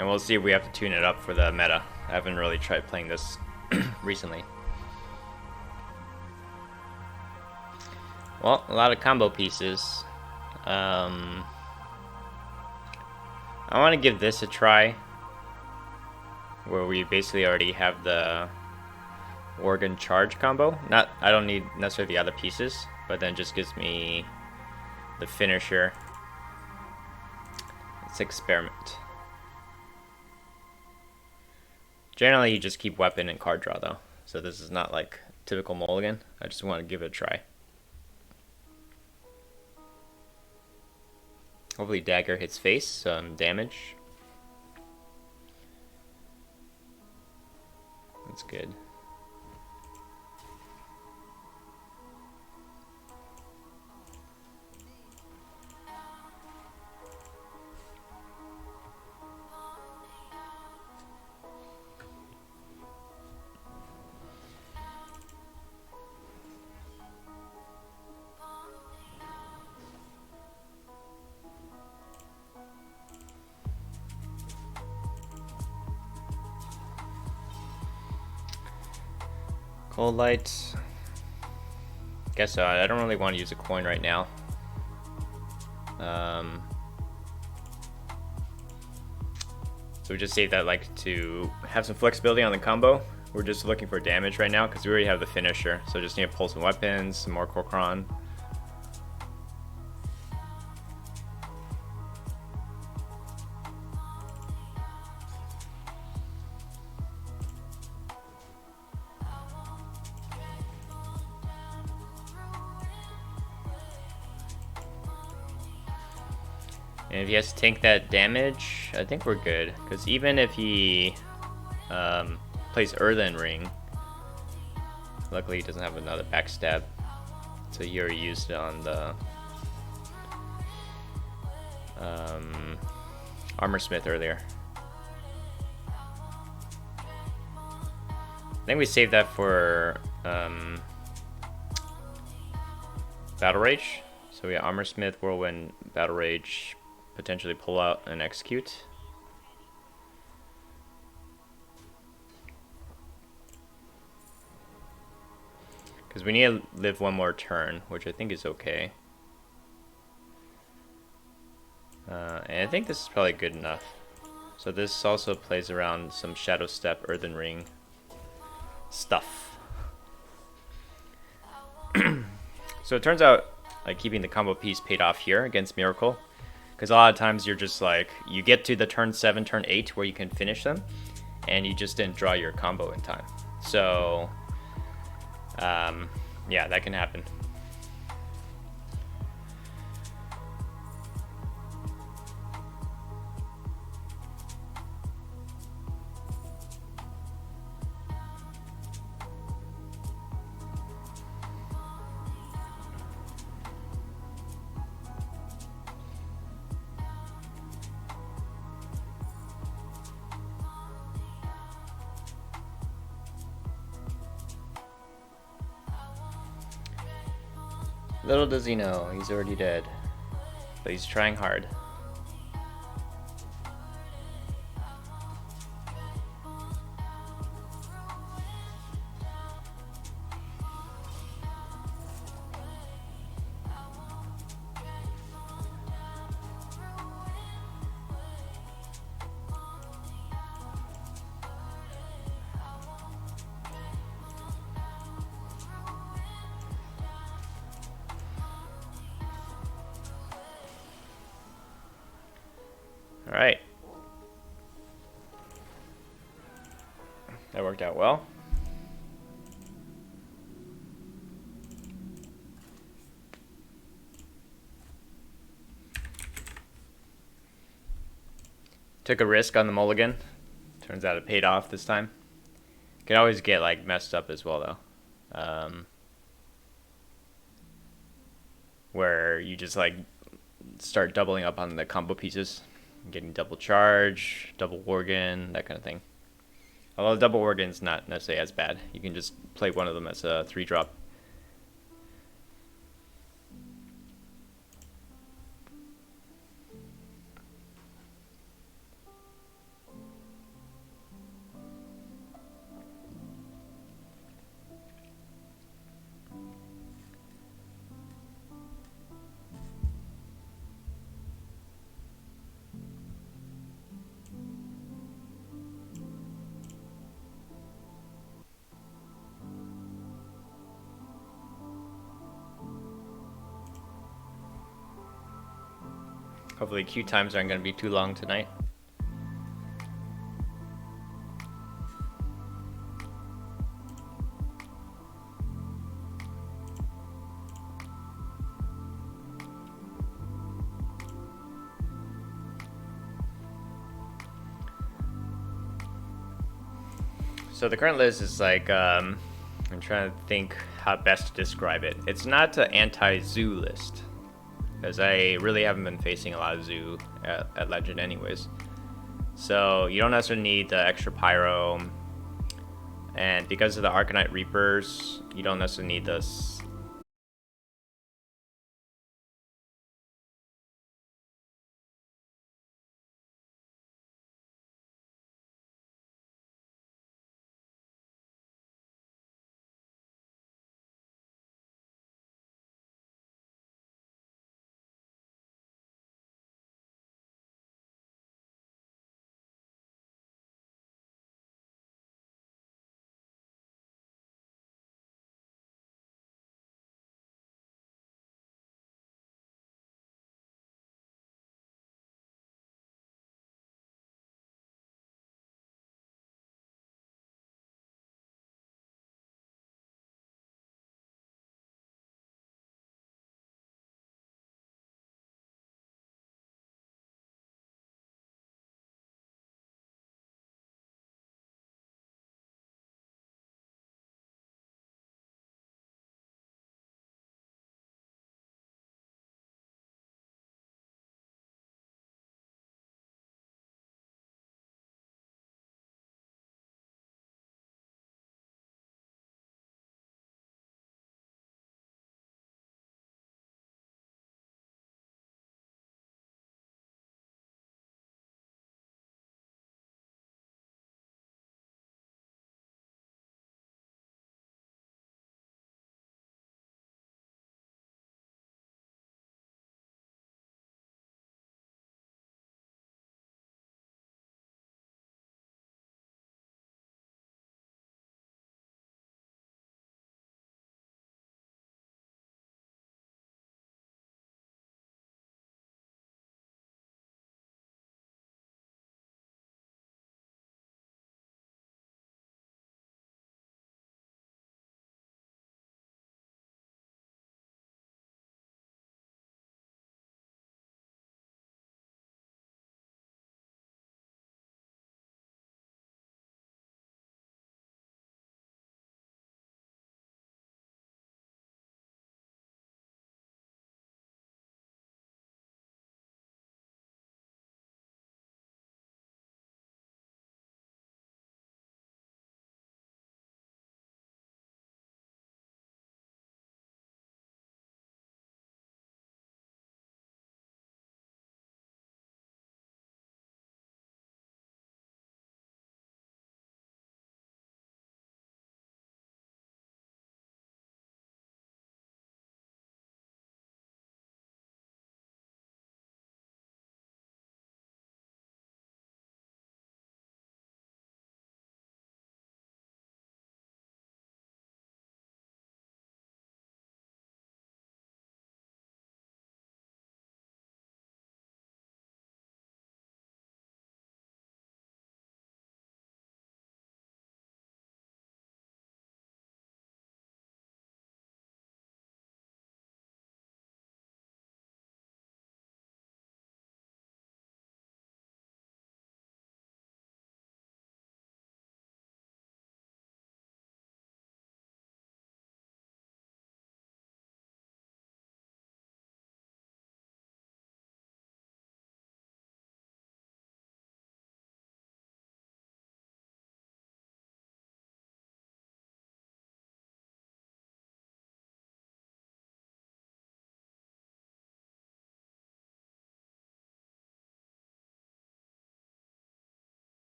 And we'll see if we have to tune it up for the meta. I haven't really tried playing this recently. Well, a lot of combo pieces. I want to give this a try, where we basically already have the organ charge combo. I don't need necessarily the other pieces, but then just gives me the finisher. Let's experiment. Generally, you just keep weapon and card draw though, so this is not like typical Mulligan. I just want to give it a try. Hopefully dagger hits face, some damage. That's good. Cold light. Guess so. I don't really want to use a coin right now. So we just save that like to have some flexibility on the combo. We're just looking for damage right now because we already have the finisher. So just need to pull some weapons, some more Corcoran. And if he has to tank that damage, I think we're good. Because even if he plays Earthen Ring, luckily he doesn't have another backstab. So he already used it on the Armor Smith earlier. I think we saved that for Battle Rage. So we got Armor Smith, Whirlwind, Battle Rage, potentially pull out and execute. Because we need to live one more turn, which I think is okay. And I think this is probably good enough. So this also plays around some Shadow Step, Earthen Ring stuff. So it turns out like keeping the combo piece paid off here against Miracle. Because a lot of times you're just like, you get to the turn 7, turn 8 where you can finish them, and you just didn't draw your combo in time. So, yeah, that can happen. Little does he know, he's already dead. But he's trying hard. Alright. That worked out well. Took a risk on the Mulligan. Turns out it paid off this time. Can always get like messed up as well though. Where you just like start doubling up on the combo pieces. Getting double charge, double organ, that kind of thing. Although double organ's not necessarily as bad. You can just play one of them as a 3-drop. Hopefully queue times aren't going to be too long tonight. So the current list is like, I'm trying to think how best to describe it. It's not an anti-zoo list, because I really haven't been facing a lot of zoo at Legend anyways. So you don't necessarily need the extra pyro, and because of the Arcanite Reapers, you don't necessarily need this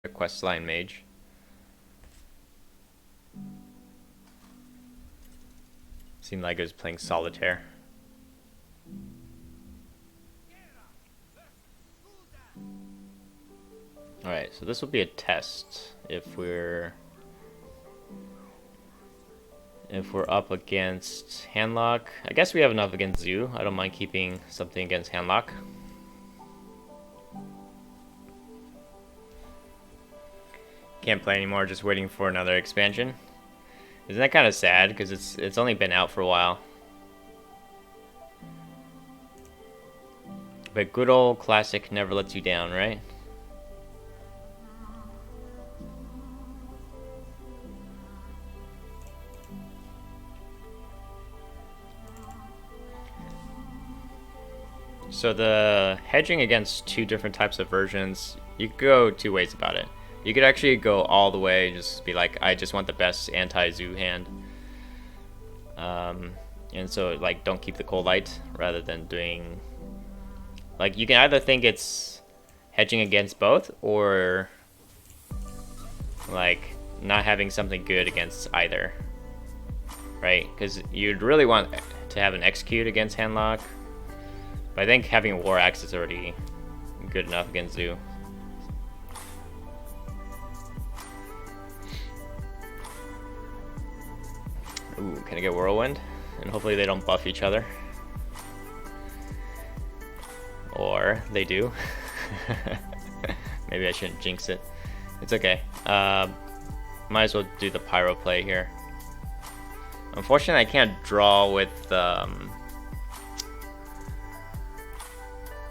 A questline mage. Seemed like it was playing solitaire. Alright, so this will be a test if we're up against Handlock. I guess we have enough against Zoo. I don't mind keeping something against Handlock. Can't play anymore, just waiting for another expansion. Isn't that kind of sad? Because it's only been out for a while. But good old classic never lets you down, right? So the hedging against two different types of versions, you could go two ways about it. You could actually go all the way, just be like, I just want the best anti-zoo hand. And so, like, don't keep the cold light, rather than doing... Like, you can either think it's hedging against both, or, like, not having something good against either. Right? Because you'd really want to have an execute against Handlock. But I think having a War Axe is already good enough against Zoo. Ooh, can I get Whirlwind? And hopefully they don't buff each other. Or they do. Maybe I shouldn't jinx it. It's okay. Might as well do the Pyro play here. Unfortunately, I can't draw with...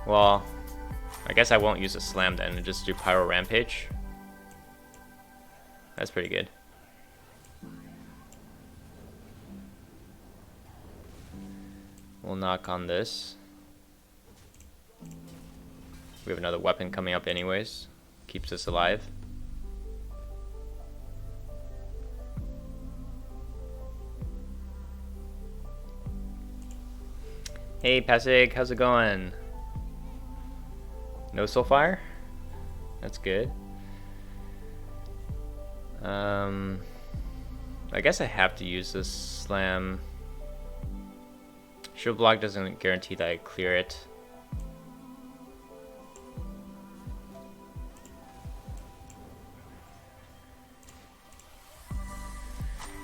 Well, I guess I won't use a Slam then and just do Pyro Rampage. That's pretty good. We'll knock on this. We have another weapon coming up anyways. Keeps us alive. Hey Passig, how's it going? No Soulfire? That's good. I guess I have to use this Slam. Shield block doesn't guarantee that I clear it.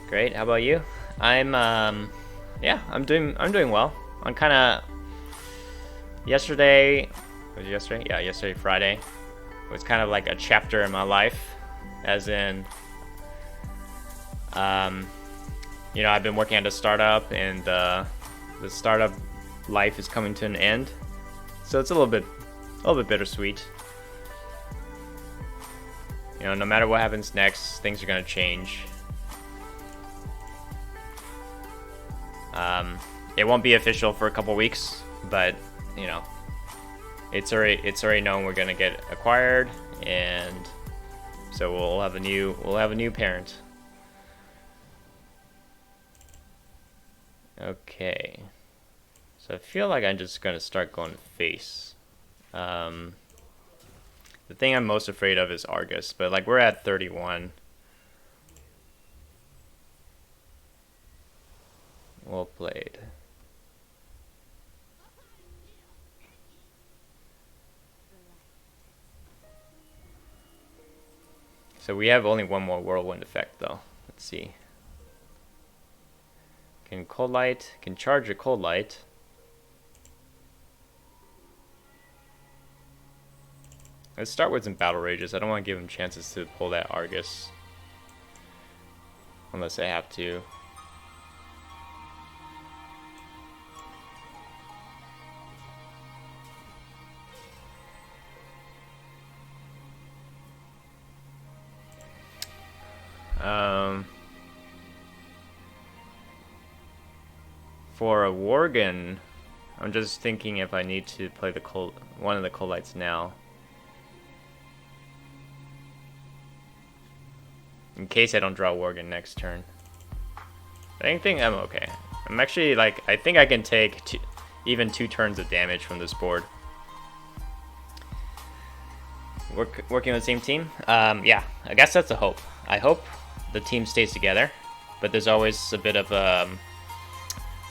Great. How about you? Yeah, I'm doing well. I'm kind of yesterday. Was it yesterday? Yeah, yesterday, Friday. It was kind of like a chapter in my life, as in, you know, I've been working at a startup, and the startup life is coming to an end, so it's a little bit bittersweet. You know, no matter what happens next, things are gonna change. It won't be official for a couple weeks, but you know, it's already known we're gonna get acquired, and so we'll have a new parent. Okay, so I feel like I'm just gonna start going face. The thing I'm most afraid of is Argus, but like we're at 31. Well played. So we have only one more Whirlwind effect though. Let's see. Can Cold Light, can charge a Cold Light. Let's start with some Battle Rages. I don't want to give him chances to pull that Argus. Unless I have to. For a Worgen, I'm just thinking if I need to play the one of the Cold Lights now. In case I don't draw Worgen next turn. I think I'm okay. I'm actually like, I think I can take even 2 turns of damage from this board working on the same team. Yeah, I guess that's the hope. I hope the team stays together, but there's always a bit of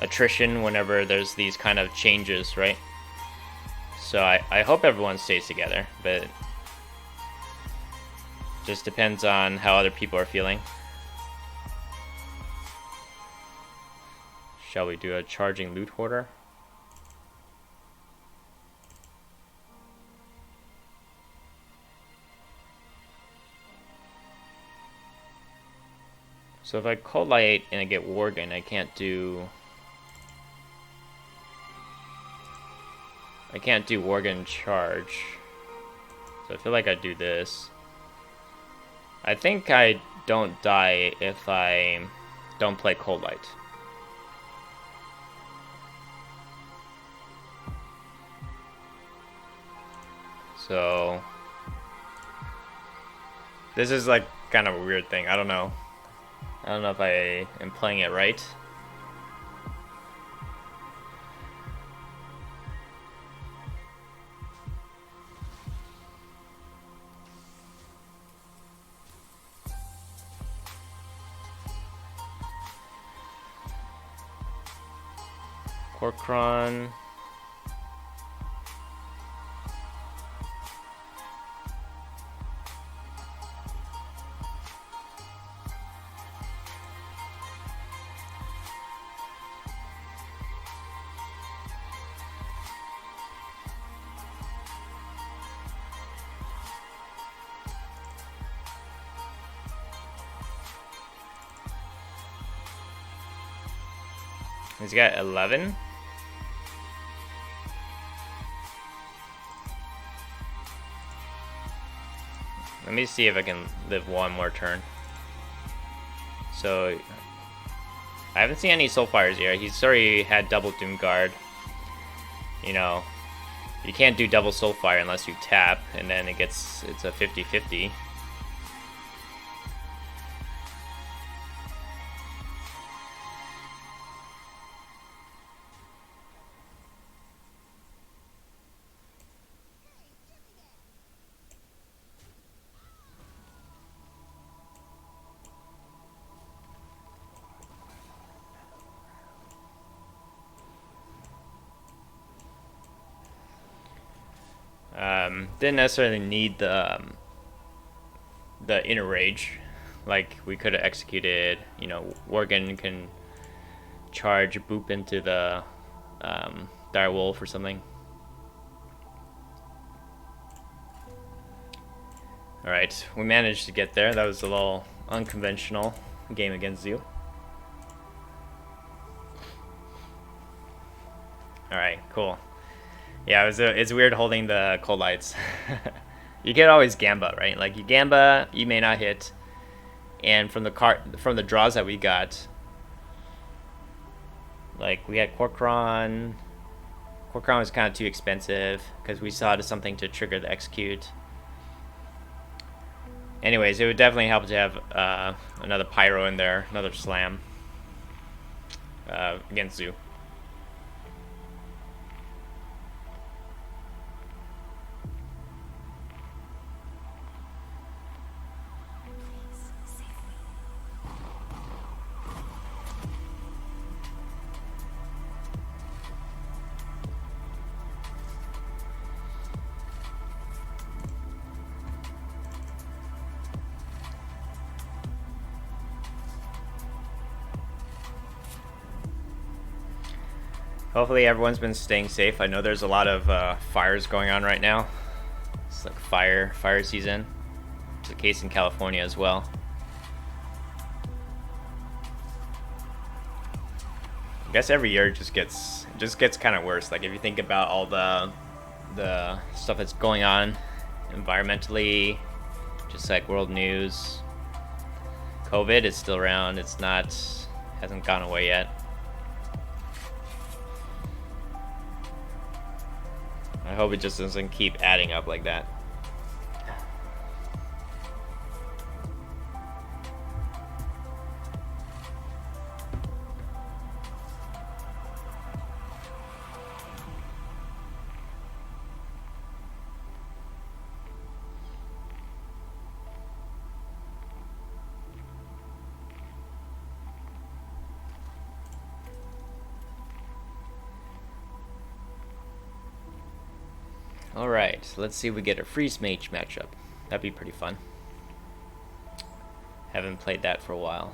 attrition whenever there's these kind of changes, right? So I hope everyone stays together, but just depends on how other people are feeling. Shall we do a charging loot hoarder? So if I Cold Light and I get Worgen, I can't do Worgen charge. So I feel like I do this. I think I don't die if I don't play Cold Light. So this is like kind of a weird thing. I don't know if I am playing it right. Corcron. He's got 11. Let me see if I can live one more turn. So I haven't seen any Soulfires yet. He's already had double Doom Guard. You know, you can't do double Soulfire unless you tap, and then it's a 50-50. Didn't necessarily need the inner rage. Like, we could have executed, you know, Worgen can charge Boop into the Dire Wolf or something. Alright, we managed to get there. That was a little unconventional game against you. Alright, cool. Yeah, it's weird holding the Cold Lights. You can always Gamba, right? Like, you Gamba, you may not hit. And from the draws that we got, like, we had Corcron. Corcron was kind of too expensive because we saw it as something to trigger the execute. Anyways, it would definitely help to have another Pyro in there, another Slam against Zoo. Hopefully everyone's been staying safe. I know there's a lot of fires going on right now. It's like fire season. It's the case in California as well. I guess every year it just gets kind of worse. Like, if you think about all the stuff that's going on environmentally, just like world news, COVID is still around. Hasn't gone away yet. I hope it just doesn't keep adding up like that. Alright, let's see if we get a freeze mage matchup. That'd be pretty fun. Haven't played that for a while.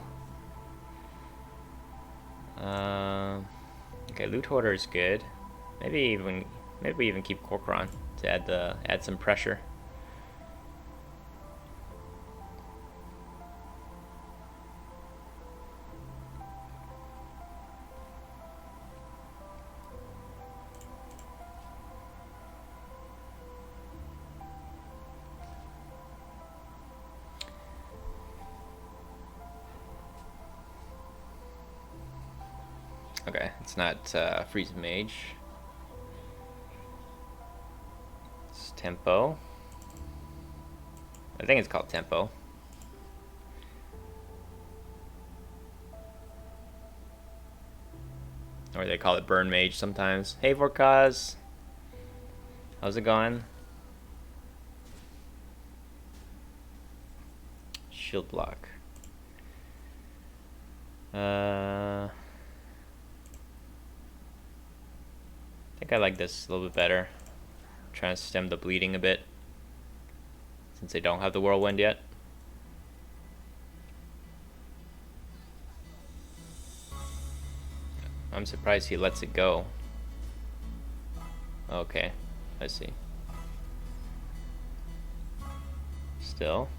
Okay, loot hoarder is good. Maybe we even keep Corcoran to add some pressure. Okay, it's not freeze mage. It's tempo. I think it's called tempo. Or they call it burn mage sometimes. Hey Vorkaz! How's it going? Shield block. I think I like this a little bit better. I'm trying to stem the bleeding a bit, since they don't have the whirlwind yet. I'm surprised he lets it go. Okay, I see. Still.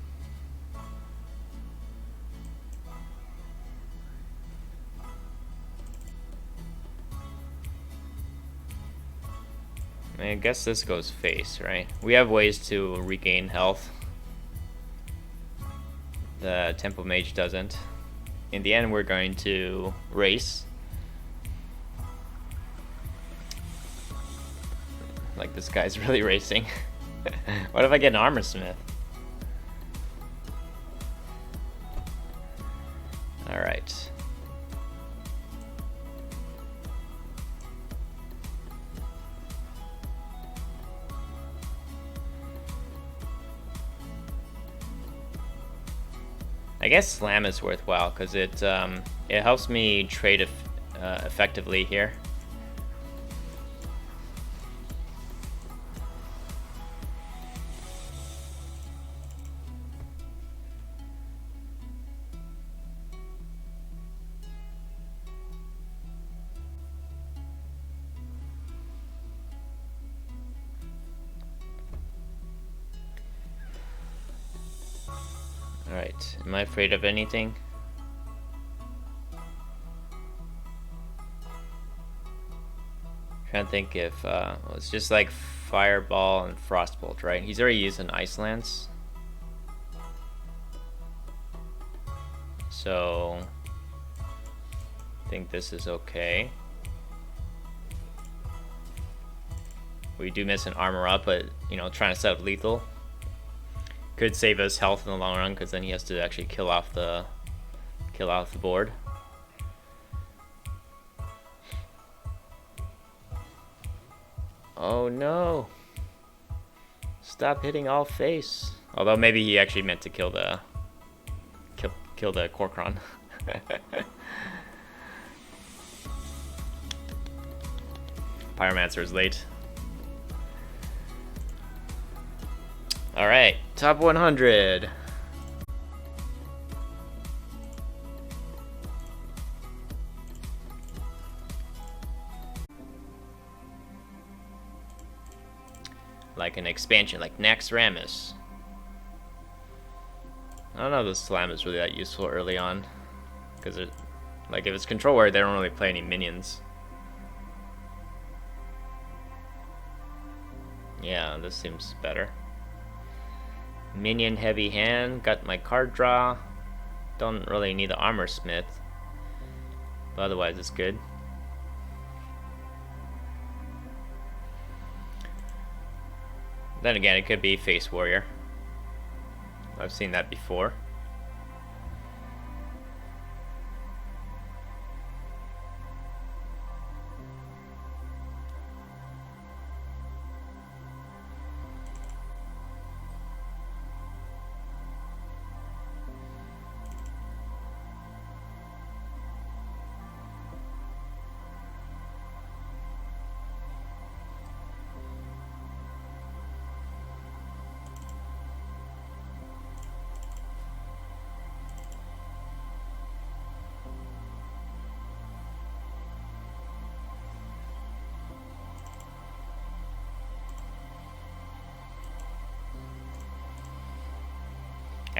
I guess this goes face, right? We have ways to regain health. The tempo mage doesn't. In the end, we're going to race. Like, this guy's really racing. What if I get an armor smith? Alright. I guess slam is worthwhile because it helps me trade effectively here. Alright, am I afraid of anything? Trying to think if, well, it's just like Fireball and Frostbolt, right? He's already used an Ice Lance. So, I think this is okay. We do miss an armor up, but, you know, trying to set up lethal could save us health in the long run, because then he has to actually kill off the board. Oh no! Stop hitting all face. Although maybe he actually meant to kill the Corcoran. Pyromancer is late. Alright, top 100. Like an expansion, like Naxxramas. I don't know if the slam is really that useful early on, because like if it's control ward, they don't really play any minions. Yeah, this seems better. Minion heavy hand, got my card draw. Don't really need the armor smith, but otherwise it's good. Then again, it could be face warrior. I've seen that before.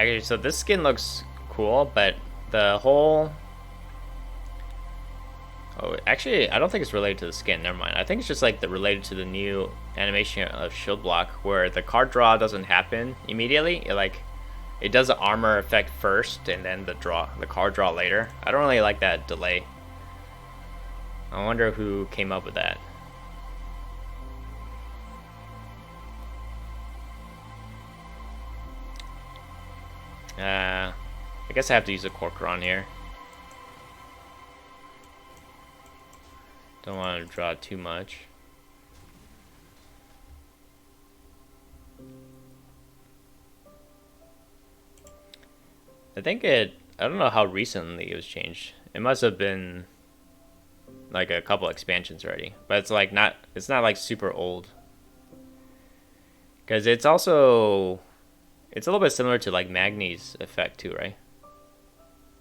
Actually, so this skin looks cool, but the whole... Oh, actually, I don't think it's related to the skin. Never mind. I think it's just like related to the new animation of shield block, where the card draw doesn't happen immediately. It does the armor effect first, and then the card draw later. I don't really like that delay. I wonder who came up with that. I guess I have to use a Corcoran here. Don't want to draw too much. I don't know how recently it was changed. It must have been like a couple expansions already, but it's not like super old. Because it's a little bit similar to like Magni's effect too, right?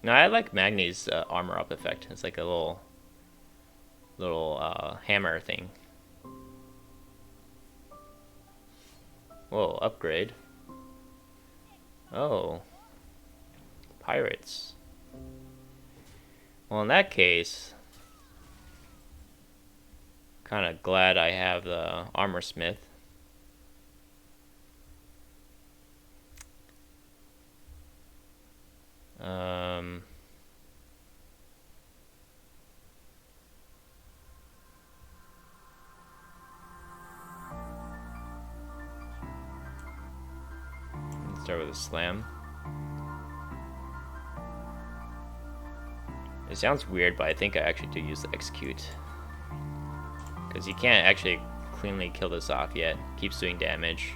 No, I like Magni's armor up effect. It's like a little hammer thing. Whoa, upgrade. Oh. Pirates. Well, in that case, kind of glad I have the armor smith. Let's start with a slam. It sounds weird, but I think I actually do use the execute. Because you can't actually cleanly kill this off yet. Keeps doing damage.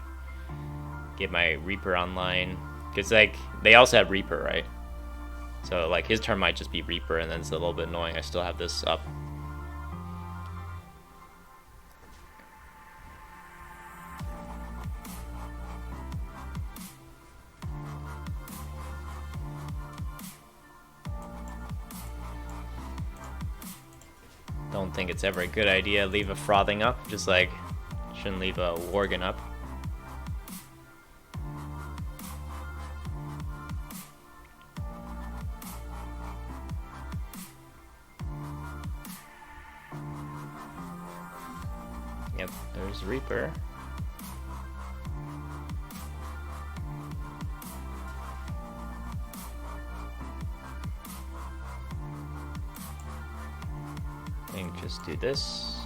Get my Reaper online. Because like, they also have Reaper, right? So like his turn might just be Reaper, and then it's a little bit annoying I still have this up. Don't think it's ever a good idea to leave a Frothing up, just like shouldn't leave a Worgen up. Yep, there's Reaper. Just do this.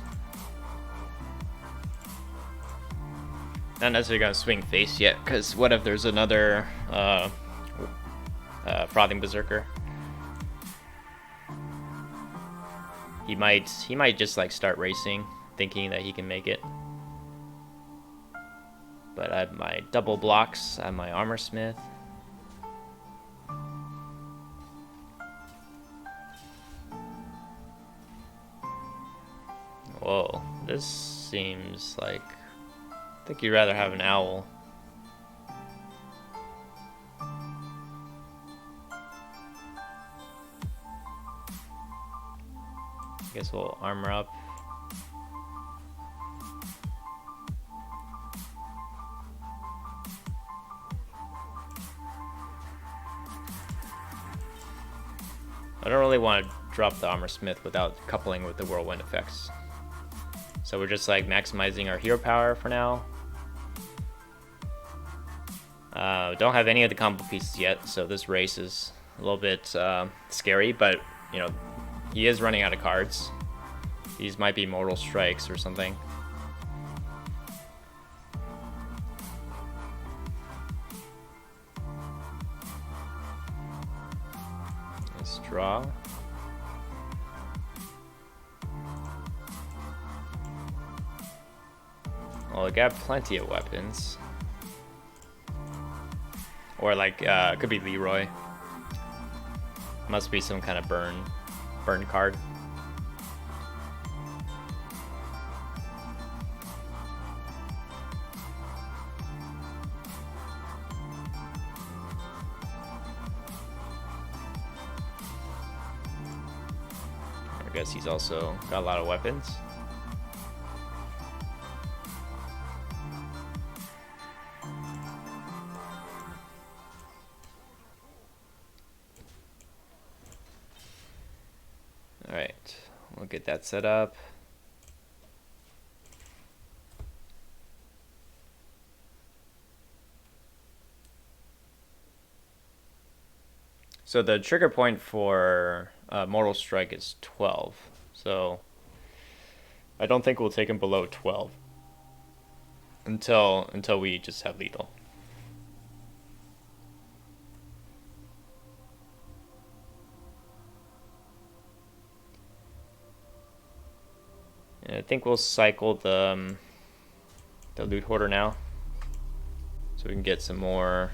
Not necessarily gonna swing face yet, because what if there's another Frothing Berserker? He might just like start racing, thinking that he can make it. But I have my double blocks, I have my armor smith. Whoa, this seems like... I think you'd rather have an owl. I guess we'll armor up. I don't really want to drop the armor smith without coupling with the whirlwind effects. So we're just like maximizing our hero power for now. Don't have any of the combo pieces yet, so this race is a little bit scary, but you know, he is running out of cards. These might be Mortal Strikes or something. Let's draw. Well, I got plenty of weapons. Or like, could be Leroy. Must be some kind of burn card. I guess he's also got a lot of weapons. get that set up. So the trigger point for Mortal Strike is 12. So I don't think we'll take him below 12 until we just have lethal. And I think we'll cycle the loot hoarder now, so we can get some more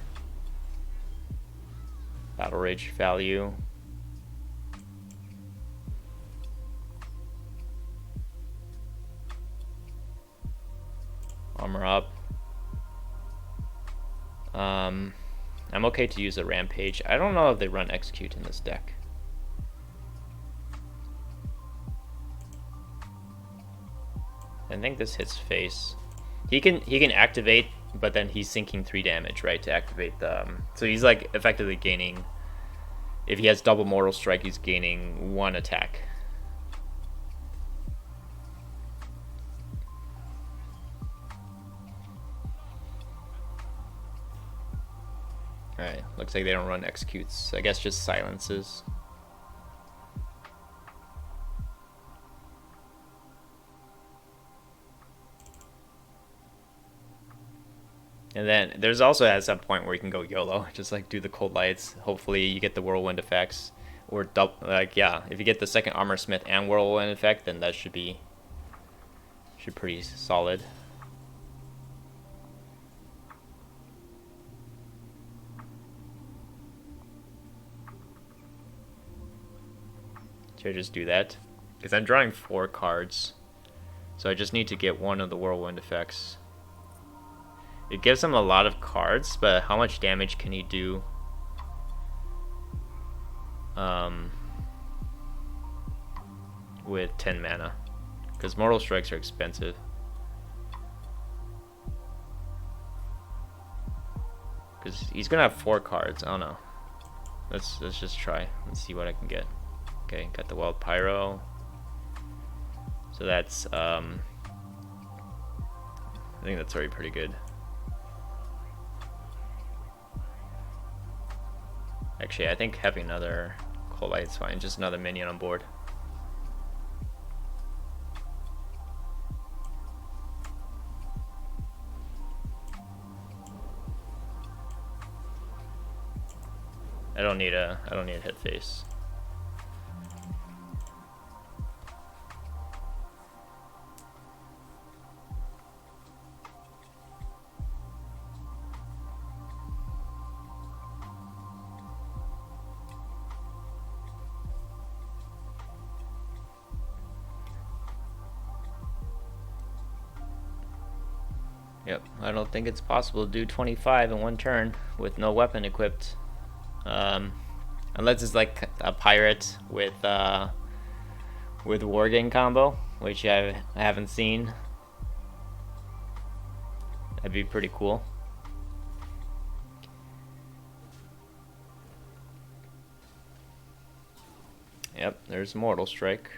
battle rage value. Armor up. I'm okay to use a rampage. I don't know if they run execute in this deck. I think this hits face. He can activate, but then he's sinking 3 damage, right, to activate the. So he's like effectively gaining. If he has double Mortal Strike, he's gaining 1 attack. Alright, looks like they don't run executes. I guess just silences. And then there's also at some point where you can go YOLO, just like do the cold lights. Hopefully you get the whirlwind effects, or double. Like yeah, if you get the second armor smith and whirlwind effect, then that should pretty solid. Should I just do that? Because I'm drawing 4 cards, so I just need to get one of the whirlwind effects. It gives him a lot of cards, but how much damage can he do? With 10 mana, because Mortal Strikes are expensive. Because he's gonna have 4 cards. I don't know. Let's just try. Let's see what I can get. Okay, got the Wild Pyro. So that's I think that's already pretty good. Actually, I think having another Cold Light's fine. Just another minion on board. I don't need a hit face. Yep, I don't think it's possible to do 25 in 1 turn with no weapon equipped. Unless it's like a pirate with Worgen combo, which I haven't seen. That'd be pretty cool. Yep, there's Mortal Strike.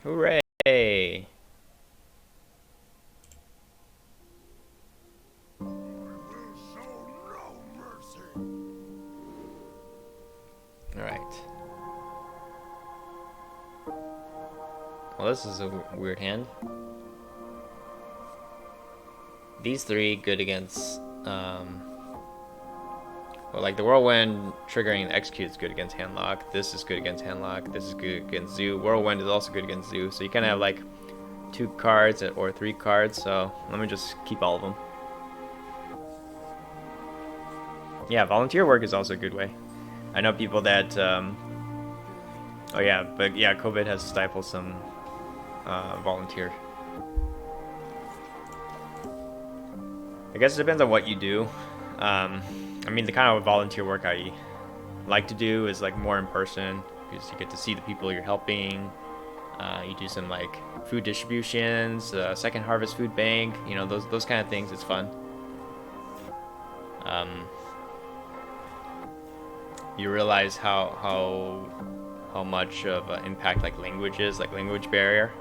Hooray! Alright. Well, this is a weird hand. These 3 good against well, like the Whirlwind triggering and execute is good against Handlock. This is good against Handlock. This is good against Zoo. Whirlwind is also good against Zoo. So you kind of have like 2 cards or 3 cards. So let me just keep all of them. Yeah, volunteer work is also a good way. I know people that. Oh yeah, but yeah, COVID has stifled some volunteer. I guess it depends on what you do. I mean, the kind of volunteer work I like to do is like more in person, because you get to see the people you're helping. You do some like food distributions, second harvest food bank, you know, those kind of things. It's fun. You realize how much of an impact like language is, like language barrier.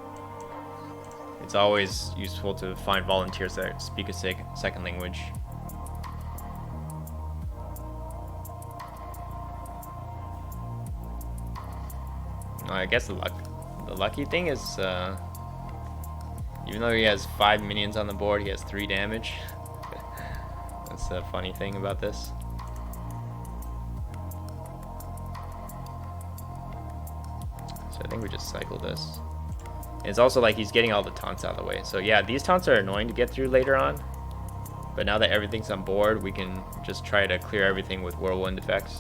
It's always useful to find volunteers that speak a second language. I guess the lucky thing is, even though he has 5 minions on the board, he has 3 damage. That's a funny thing about this. So I think we just cycle this. And it's also like he's getting all the taunts out of the way. So yeah, these taunts are annoying to get through later on. But now that everything's on board, we can just try to clear everything with whirlwind effects.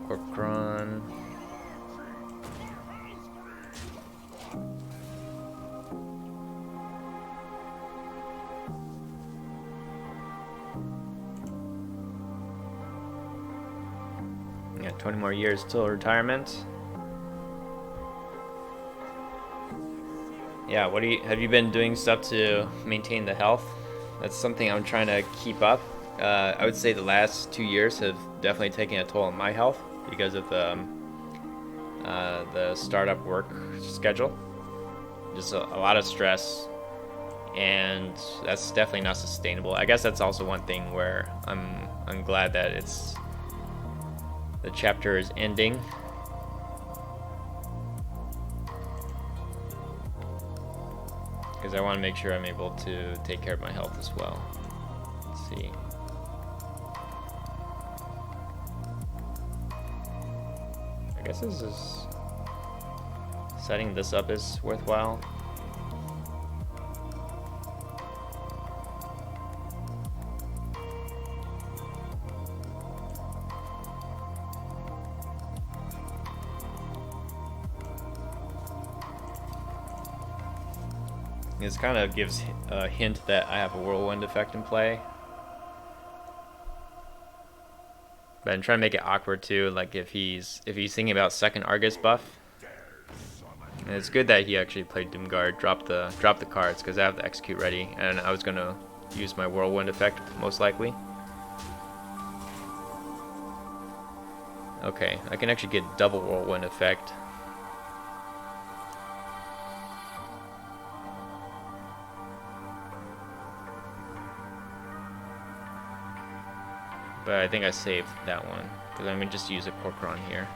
Corkron. Yeah, 20 more years till retirement. Yeah, have you been doing stuff to maintain the health? That's something I'm trying to keep up. I would say the last 2 years have definitely taken a toll on my health because of the startup work schedule. Just a lot of stress, and that's definitely not sustainable. I guess that's also one thing where I'm glad that the chapter is ending. Because I want to make sure I'm able to take care of my health as well. Let's see. I guess this is... setting this up is worthwhile. This kind of gives a hint that I have a whirlwind effect in play. But I'm trying to make it awkward too, like if he's thinking about second Argus buff. And it's good that he actually played Doomguard, dropped the cards, because I have the execute ready, and I was gonna use my whirlwind effect most likely. Okay, I can actually get double whirlwind effect. But I think I saved that one, because I'm going to just use a Corcoran here.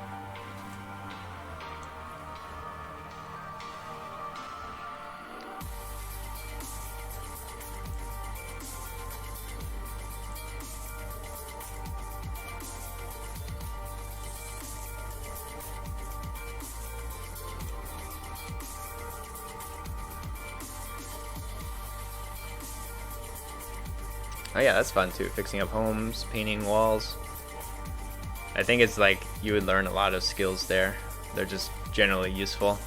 Oh yeah, that's fun too, fixing up homes, painting walls. I think it's like you would learn a lot of skills there. They're just generally useful.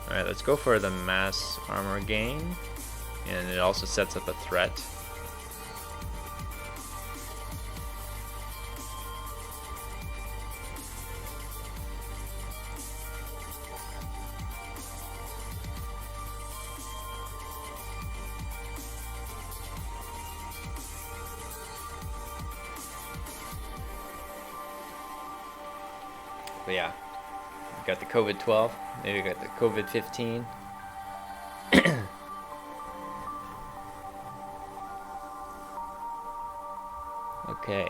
Alright, let's go for the mass armor gain. And it also sets up a threat. But yeah, we got the COVID-12, maybe we got the COVID-15. Okay,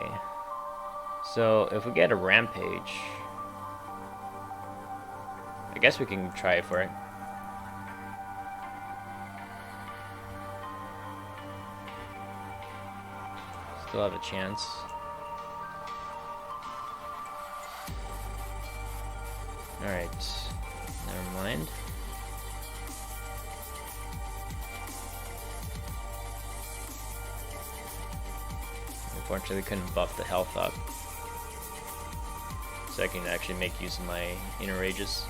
so if we get a rampage, I guess we can try for it. Still have a chance. Alright, never mind. Unfortunately, couldn't buff the health up, so I can actually make use of my inner rages.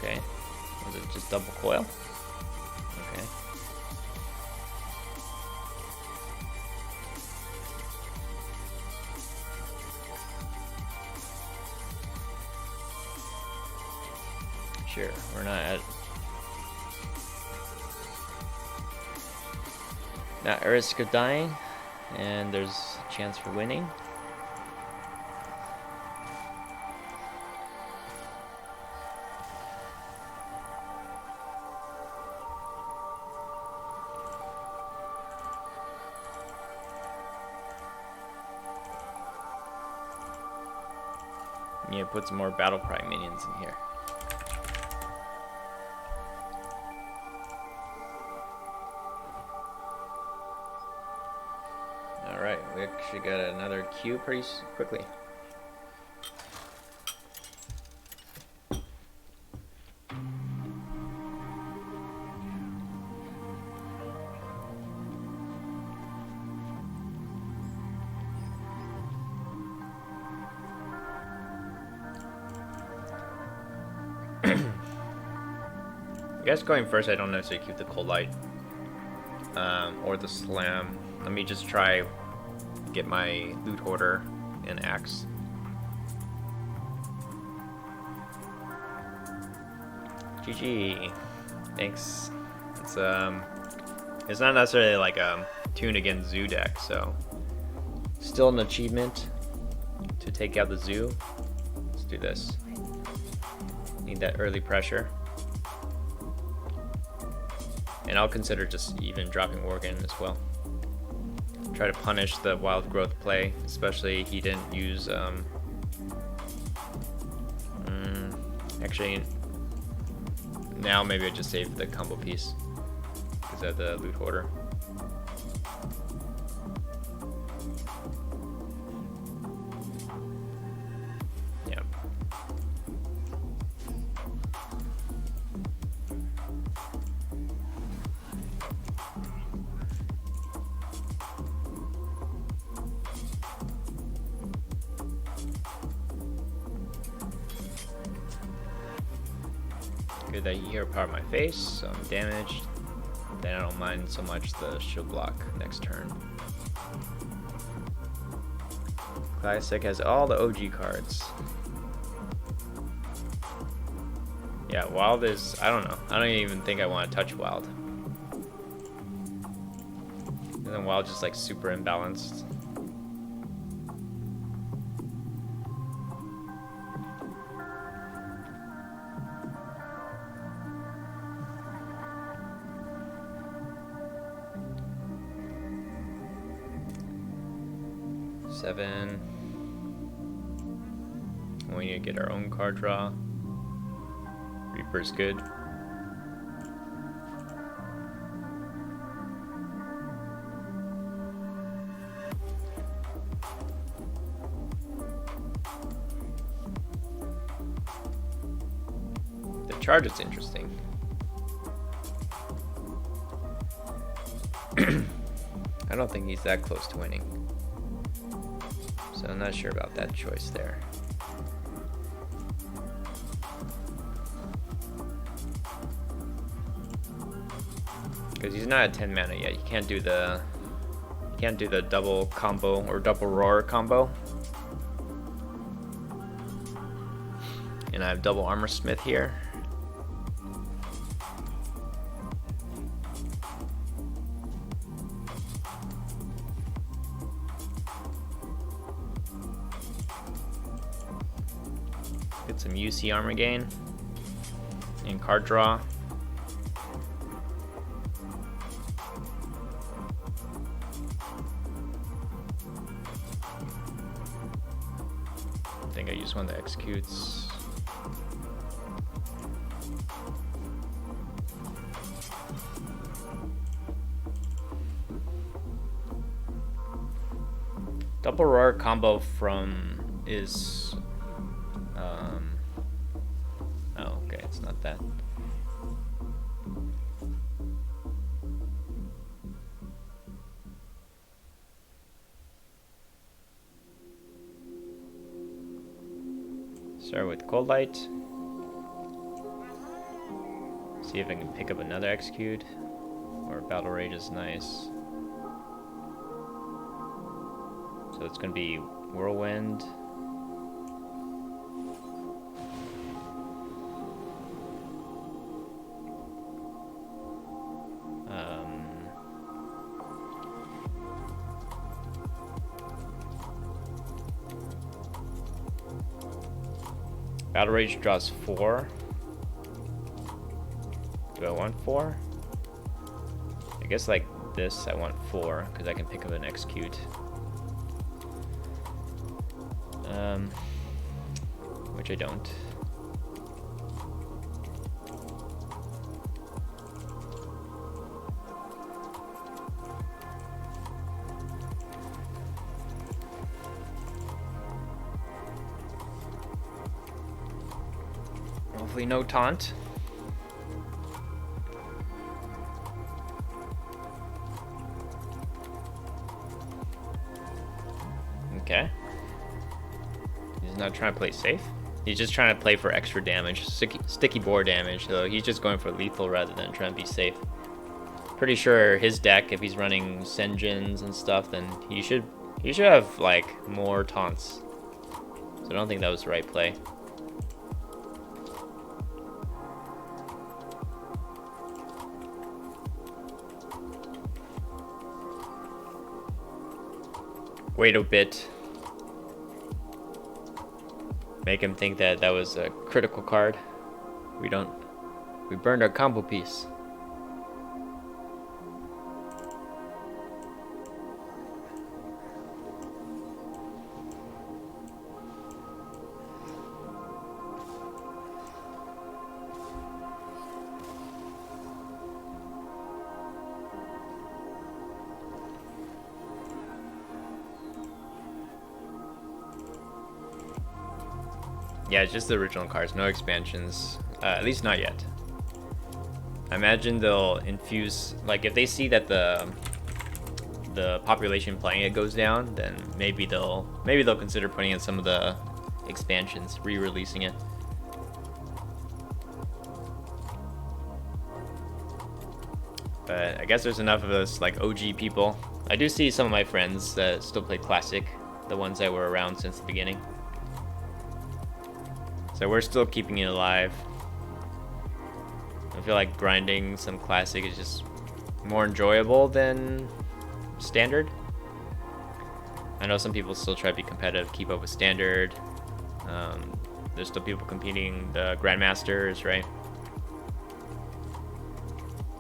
Okay, was it just double coil? Okay. Sure, we're not at risk of dying, and there's a chance for winning. Yeah, put some more battle cry minions in here. Alright, we actually got another queue pretty quickly. I guess going first, I don't necessarily keep the cold light or the slam. Let me just try get my loot hoarder and axe. GG. Thanks. It's not necessarily like a tune against zoo deck, so still an achievement to take out the zoo. Let's do this. Need that early pressure. And I'll consider just even dropping Worgen as well. Try to punish the wild growth play, especially he didn't use actually now maybe I just save the combo piece because I have the loot hoarder. Yeah. Good that you hear part of my face, so I'm damaged. Then I don't mind so much the shield block next turn. Classic has all the OG cards. Yeah, Wild is, I don't know. I don't even think I want to touch Wild. Isn't Wild just like super imbalanced? Seven. We need to get our own card draw. Reaper's good. The charge is interesting. I don't think he's that close to winning. So I'm not sure about that choice there. Because he's not at 10 mana yet. You can't do the double combo or double roar combo. And I have double armor smith here. Get some UC armor gain and card draw. think I used one that executes. Double roar combo from is oh, okay, it's not that. Start with cold light. See if I can pick up another execute. Or battle rage is nice. So it's gonna be whirlwind. Battle rage draws 4. Do I want 4? I guess like this I want 4 because I can pick up an execute. Which I don't. Hopefully no taunt. Okay. He's not trying to play safe. He's just trying to play for extra damage, sticky bore damage, so he's just going for lethal rather than trying to be safe. Pretty sure his deck, if he's running Senjins and stuff, then he should have like more taunts. So I don't think that was the right play. Wait a bit. Make him think that that was a critical card. We burned our combo piece. Yeah, it's just the original cards, no expansions. At least not yet. I imagine they'll infuse, like if they see that the population playing it goes down, then maybe they'll consider putting in some of the expansions, re-releasing it. But I guess there's enough of us like OG people. I do see some of my friends that still play Classic, the ones that were around since the beginning. So we're still keeping it alive. I feel like grinding some Classic is just more enjoyable than Standard. I know some people still try to be competitive, keep up with Standard. There's still people competing the Grandmasters, right?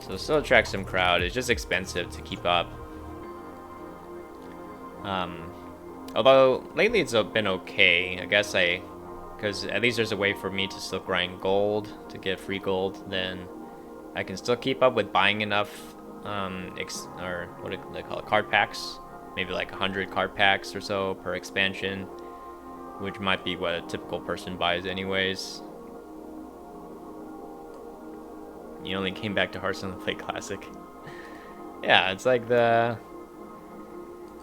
So it still attracts some crowd. It's just expensive to keep up. Although lately it's been okay. I guess because at least there's a way for me to still grind gold to get free gold. Then I can still keep up with buying enough, or what do they call it, card packs. Maybe like 100 card packs or so per expansion, which might be what a typical person buys anyways. You only came back to Hearthstone to play Classic. Yeah, it's like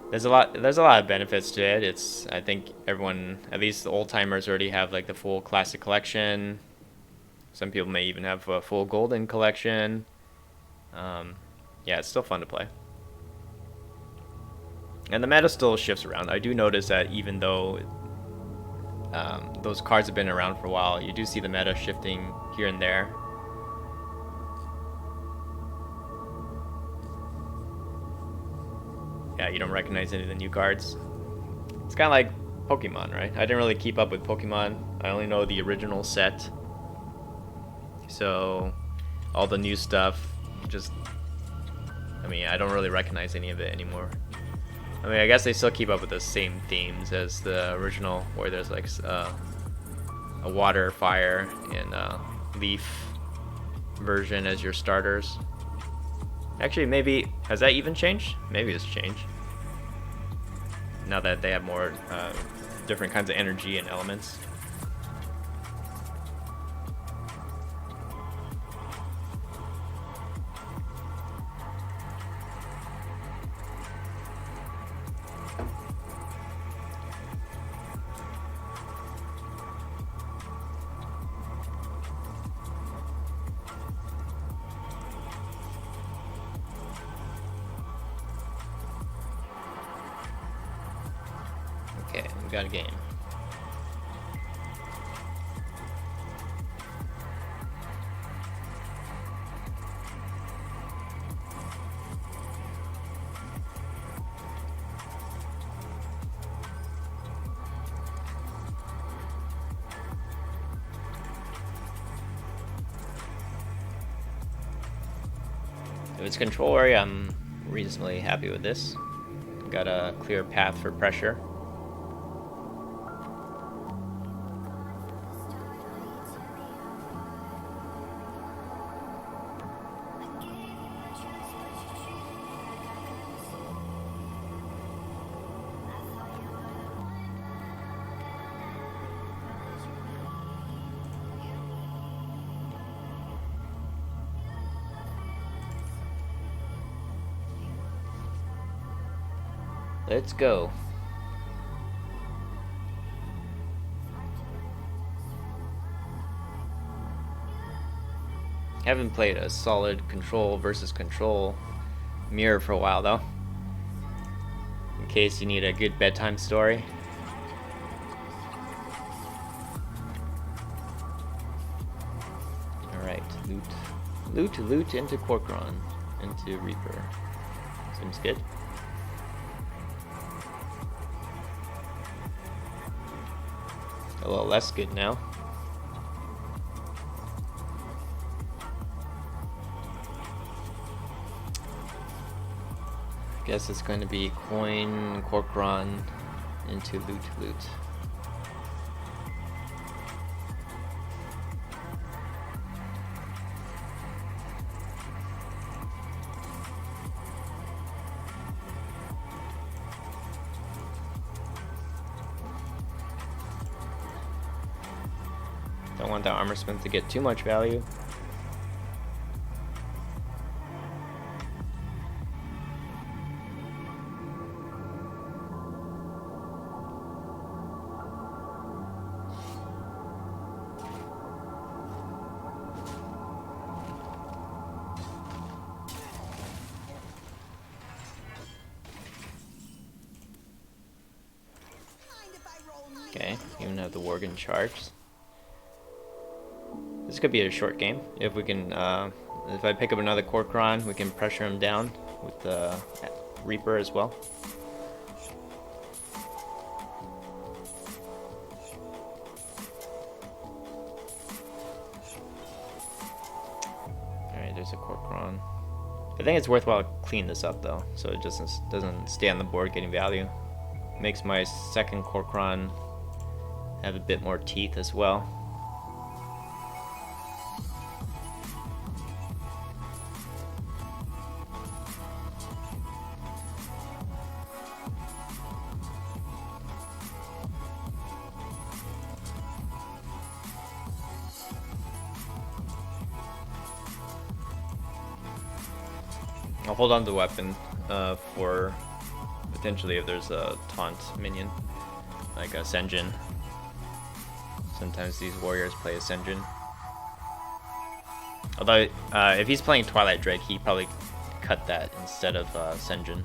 there's a lot of benefits to it. I think everyone, at least the old timers, already have like the full Classic collection. Some people may even have a full Golden collection. Yeah, it's still fun to play. And the meta still shifts around. I do notice that even though those cards have been around for a while, you do see the meta shifting here and there. Yeah, you don't recognize any of the new cards. It's kind of like Pokemon, right? I didn't really keep up with Pokemon. I only know the original set. So all the new stuff, I don't really recognize any of it anymore. I mean, I guess they still keep up with the same themes as the original, where there's like a water, fire, and leaf version as your starters. Actually, maybe has that even changed? Maybe it's changed. Now that they have more different kinds of energy and elements. Okay, we got a game. If it's control area, I'm reasonably happy with this. Got a clear path for pressure. Let's go. Haven't played a solid control versus control mirror for a while though. In case you need a good bedtime story. Alright, loot into Corcoran, into Reaper. Seems good. A little less good now. Guess it's going to be coin, Corcoran into loot. Don't want that armor smith to get too much value. Okay, even have the Worgen charged. This could be a short game. If we can, if I pick up another Corcoran, we can pressure him down with the Reaper as well. Alright, there's a Corcoran. I think it's worthwhile to clean this up though, so it just doesn't stay on the board getting value. Makes my second Corcoran have a bit more teeth as well. I'll hold on to the weapon for potentially if there's a taunt minion, like a Senjin. Sometimes these warriors play a Senjin. Although, if he's playing Twilight Drake, he probably cut that instead of Senjin.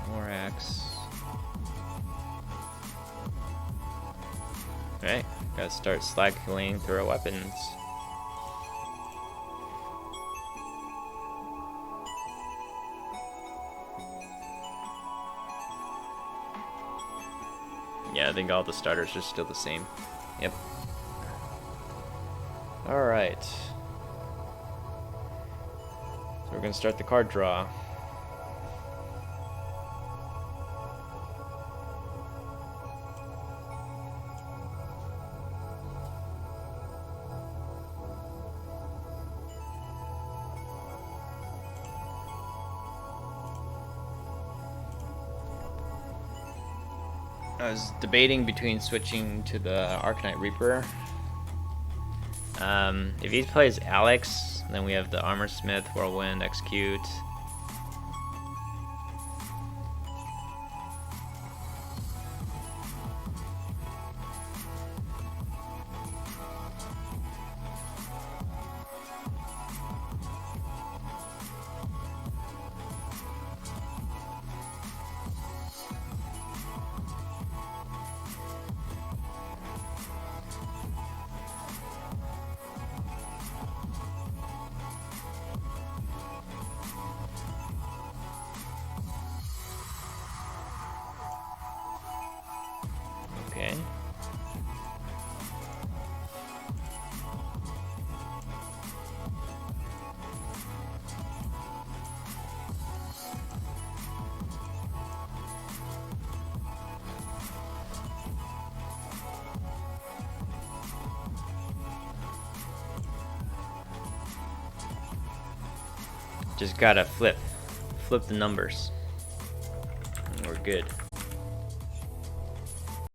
More axe. Alright, gotta start cycling through our weapons. Yeah, Yeah, I think all the starters are still the same. Yep. Alright. So we're gonna start the card draw. I was debating between switching to the Arcanite Reaper. If he plays Alex, then we have the Armor Smith, Whirlwind, Execute. Okay. Just gotta flip the numbers. And we're good.